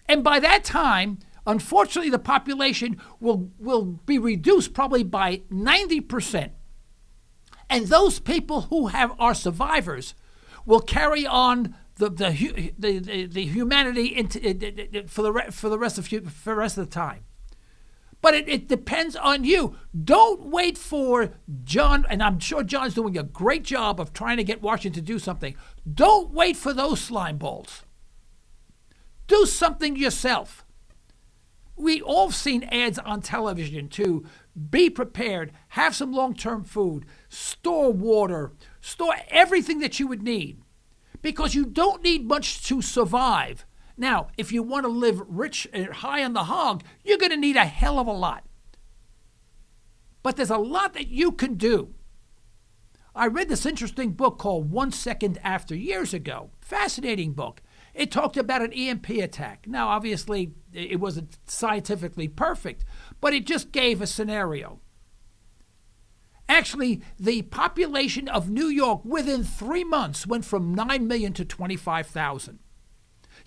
And by that time, unfortunately, the population will be reduced probably by 90%. And those people who are survivors will carry on the humanity for the rest of the time. But it depends on you. Don't wait for John, and I'm sure John's doing a great job of trying to get Washington to do something. Don't wait for those slime balls. Do something yourself. We all have seen ads on television to be prepared, have some long-term food, store water, store everything that you would need, because you don't need much to survive. Now, if you want to live rich and high on the hog, you're going to need a hell of a lot. But there's a lot that you can do. I read this interesting book called 1 Second After years ago. Fascinating book. It talked about an EMP attack. Now, obviously, it wasn't scientifically perfect, but it just gave a scenario. Actually, the population of New York within 3 months went from 9 million to 25,000.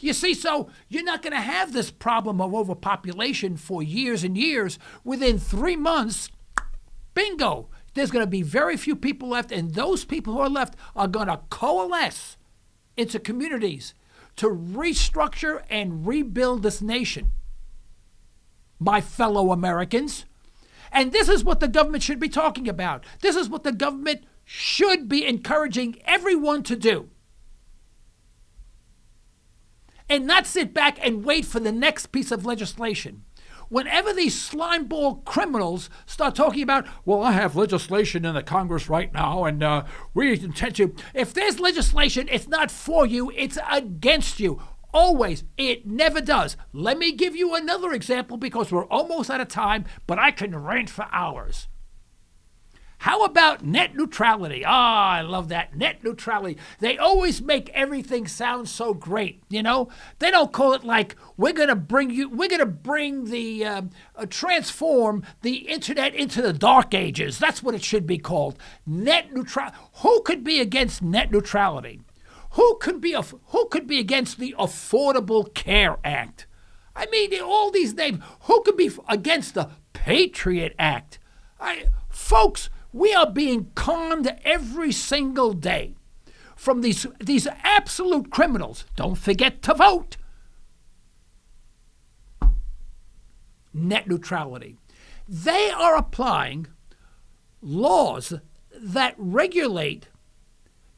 You see, so you're not going to have this problem of overpopulation for years and years. Within 3 months, bingo, there's going to be very few people left, and those people who are left are going to coalesce into communities to restructure and rebuild this nation. My fellow Americans. And this is what the government should be talking about. This is what the government should be encouraging everyone to do. And not sit back and wait for the next piece of legislation. Whenever these slimeball criminals start talking about, well, I have legislation in the Congress right now, and we intend to. If there's legislation, it's not for you, it's against you. Always. It never does. Let me give you another example because we're almost out of time, but I can rant for hours. How about net neutrality? I love that. Net neutrality. They always make everything sound so great, you know? They don't call it like, transform the internet into the dark ages. That's what it should be called. Net neutrality. Who could be against net neutrality? Who could be against the Affordable Care Act? I mean, all these names. Who could be against the Patriot Act? Folks, we are being conned every single day from these absolute criminals. Don't forget to vote. Net neutrality. They are applying laws that regulate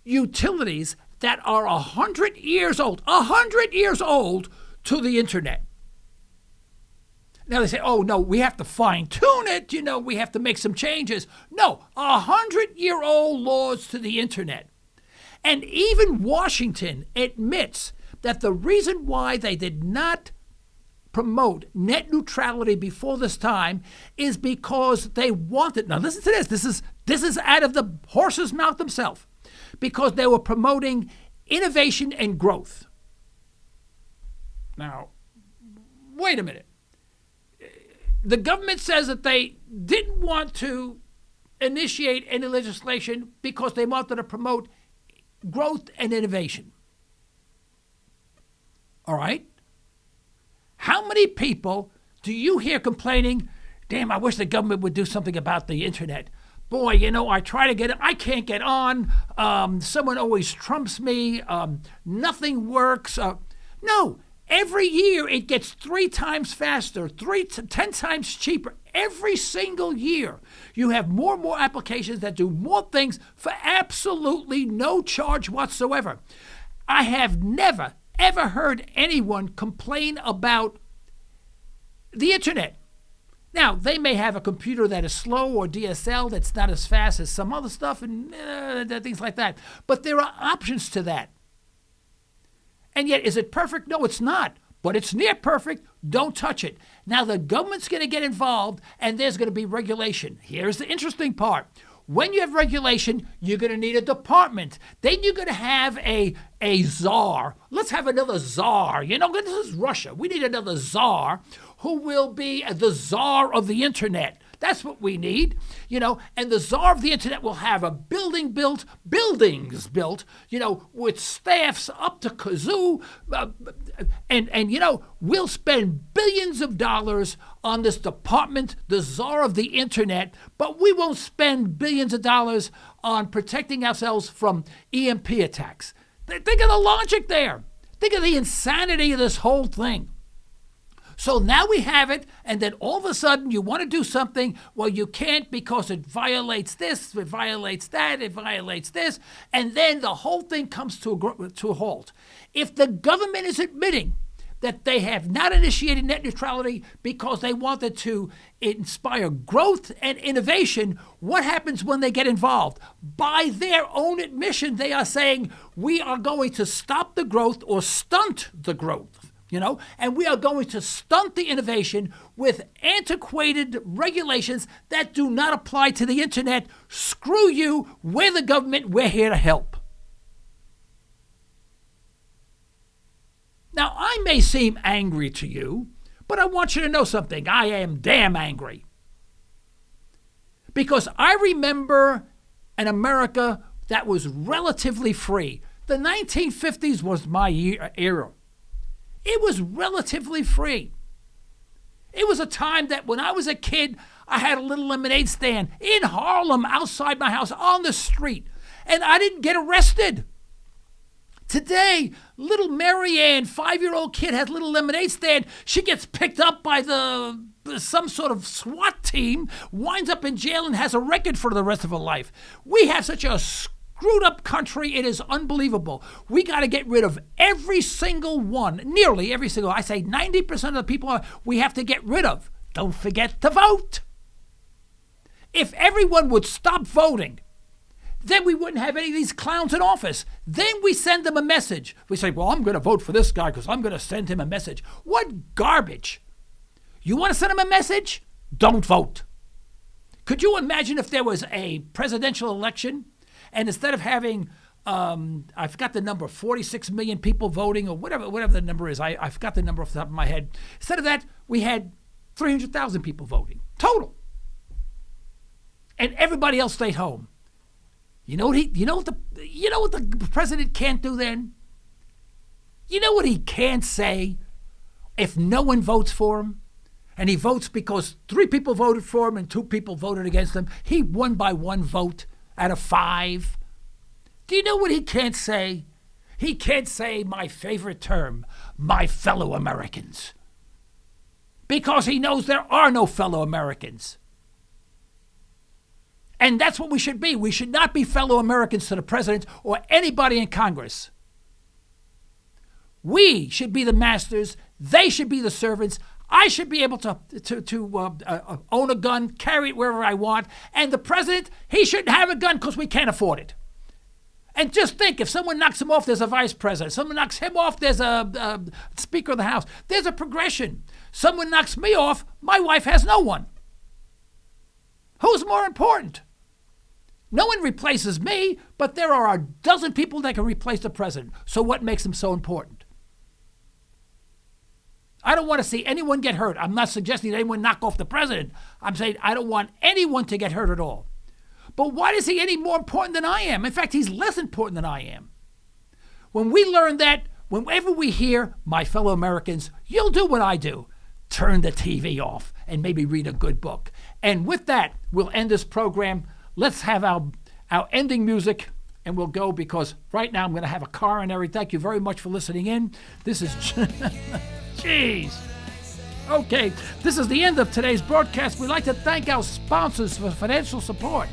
utilities that are 100 years old, to the internet. Now they say, oh, no, we have to fine-tune it, we have to make some changes. No, 100-year-old laws to the internet. And even Washington admits that the reason why they did not promote net neutrality before this time is because they wanted, now listen to this, this is out of the horse's mouth himself, because they were promoting innovation and growth. Now, wait a minute. The government says that they didn't want to initiate any legislation because they wanted to promote growth and innovation. All right? How many people do you hear complaining, damn, I wish the government would do something about the internet? Boy, I try to get it. I can't get on. Someone always trumps me. Nothing works. No. Every year it gets 3 times faster, 10 times cheaper. Every single year you have more and more applications that do more things for absolutely no charge whatsoever. I have never, ever heard anyone complain about the internet. Now, they may have a computer that is slow or DSL that's not as fast as some other stuff and things like that. But there are options to that. And yet, is it perfect? No, it's not. But it's near perfect. Don't touch it. Now, the government's going to get involved, and there's going to be regulation. Here's the interesting part. When you have regulation, you're going to need a department. Then you're going to have a czar. Let's have another czar. This is Russia. We need another czar who will be the czar of the internet. That's what we need, and the czar of the internet will have a buildings built, with staffs up to kazoo, and we'll spend billions of dollars on this department, the czar of the internet, but we won't spend billions of dollars on protecting ourselves from EMP attacks. Think of the logic there. Think of the insanity of this whole thing. So now we have it, and then all of a sudden you want to do something, well, you can't because it violates this, it violates that, it violates this, and then the whole thing comes to a halt. If the government is admitting that they have not initiated net neutrality because they wanted to inspire growth and innovation, what happens when they get involved? By their own admission, they are saying, we are going to stop the growth or stunt the growth. And we are going to stunt the innovation with antiquated regulations that do not apply to the internet. Screw you, we're the government, we're here to help. Now, I may seem angry to you, but I want you to know something. I am damn angry. Because I remember an America that was relatively free. The 1950s was my era. It was relatively free. It was a time that when I was a kid, I had a little lemonade stand in Harlem outside my house on the street, and I didn't get arrested. Today, little Marianne, 5-year-old kid, has a little lemonade stand. She gets picked up by some sort of SWAT team, winds up in jail, and has a record for the rest of her life. We have such a screwed up country, it is unbelievable. We got to get rid of every single one, nearly every single, I say 90% of the people we have to get rid of. Don't forget to vote. If everyone would stop voting, then we wouldn't have any of these clowns in office. Then we send them a message. We say, well, I'm going to vote for this guy because I'm going to send him a message. What garbage. You want to send him a message? Don't vote. Could you imagine if there was a presidential election and instead of having, I forgot the number, 46 million people voting or whatever the number is, I forgot the number off the top of my head. Instead of that, we had 300,000 people voting, total. And everybody else stayed home. You know what the president can't do then? You know what he can't say if no one votes for him? And he votes because 3 people voted for him and 2 people voted against him. He won by 1 vote out of 5. Do you know what he can't say? He can't say my favorite term, my fellow Americans. Because he knows there are no fellow Americans. And that's what we should be. We should not be fellow Americans to the president or anybody in Congress. We should be the masters. They should be the servants. I should be able to own a gun, carry it wherever I want. And the president, he shouldn't have a gun because we can't afford it. And just think, if someone knocks him off, there's a vice president. Someone knocks him off, there's a Speaker of the House. There's a progression. Someone knocks me off, my wife has no one. Who's more important? No one replaces me, but there are a dozen people that can replace the president. So what makes him so important? I don't want to see anyone get hurt. I'm not suggesting that anyone knock off the president. I'm saying I don't want anyone to get hurt at all. But why is he any more important than I am? In fact, he's less important than I am. When we learn that, whenever we hear, my fellow Americans, you'll do what I do. Turn the TV off and maybe read a good book. And with that, we'll end this program. Let's have our ending music, and we'll go because right now I'm going to have a coronary. Thank you very much for listening in. This is... Jeez. Okay, this is the end of today's broadcast. We'd like to thank our sponsors for financial support.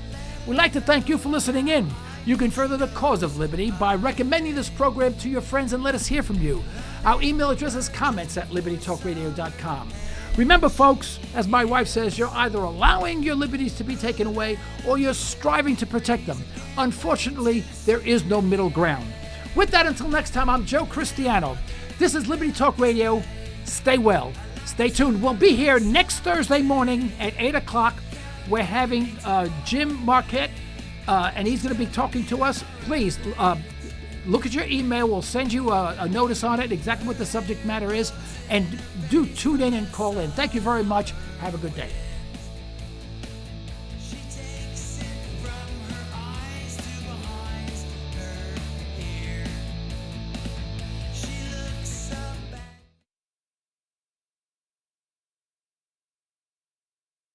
We'd like to thank you for listening in. You can further the cause of liberty by recommending this program to your friends and let us hear from you. Our email address is comments@libertytalkradio.com. Remember, folks, as my wife says, you're either allowing your liberties to be taken away or you're striving to protect them. Unfortunately, there is no middle ground. With that, until next time, I'm Joe Cristiano. This is Liberty Talk Radio. Stay well. Stay tuned. We'll be here next Thursday morning at 8 o'clock. We're having Jim Marquette, and he's going to be talking to us. Please look at your email. We'll send you a notice on it, exactly what the subject matter is. And do tune in and call in. Thank you very much. Have a good day.